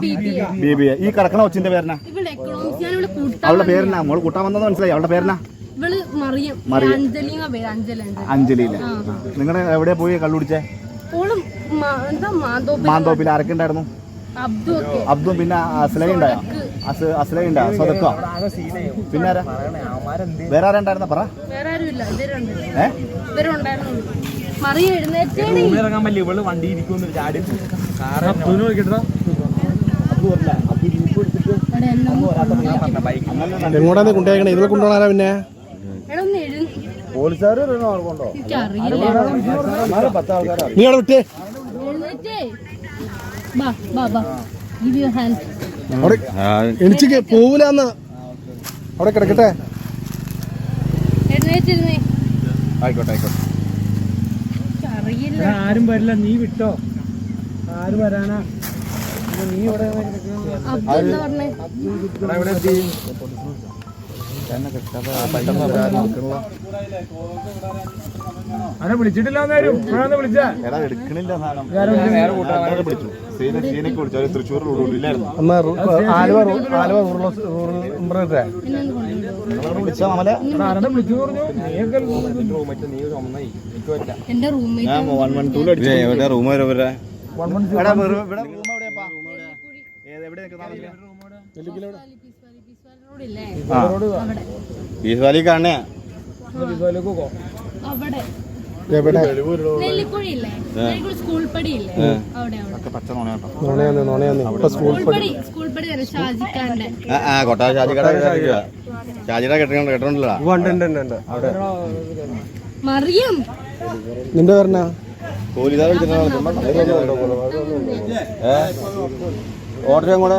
ബീബി. ഈ കിടക്കണ കൊച്ചിന്റെ പേരെന്നാ? അവളുടെ പേരെന്നാ? മോള് കൂട്ടാൻ വന്നത് മനസ്സിലായി. അവളുടെ പേരെന്നാ? അഞ്ജലിയില്. നിങ്ങള് എവിടെയാ പോയി കള്ളുടിച്ചേ? മാന്തോപ്പിൽ. ആരൊക്കെ ഉണ്ടായിരുന്നു? അബ്ദും പിന്നെ അസ്ലയുണ്ടായോ? അസ്ലയുണ്ടായോ? സ്വതക്കോ? പിന്നെ ആരാ? വേറെ ആരാ ഉണ്ടായിരുന്ന? പറ. എങ്ങോട്ടാ കൊണ്ടുപോയേക്കണേ? ഇതിലെ കൊണ്ടുപോകാനാ? പിന്നെ പോലീസുകാർ കൊണ്ടോ? നീ അവിടെ വിട്ടേ. എനിക്ക് പോവില്ലാന്ന്. അവിടെ കിടക്കട്ടെ. ആയിക്കോട്ടെ ആയിക്കോട്ടെ. ആരും വരില്ല, നീ വിട്ടോ. ആരും വരാനാ? നീ ഇവിടെ അവനെ വിളിച്ചിട്ടില്ല. എടുക്കണില്ല. തൃശ്ശൂർ വിളിച്ചാ മമല. ഞാൻ 112 അടിച്ചു. റൂം വരെ പീസ്വാലി കാണണേ. കൊട്ടാ ഷാജിക്കട ഷാജിയുടെ കേട്ടിട്ടുണ്ടല്ലോ. നിന്റെ പേരെന്നാ? പോലീസുകാർ ഓർഡർ കൂടെ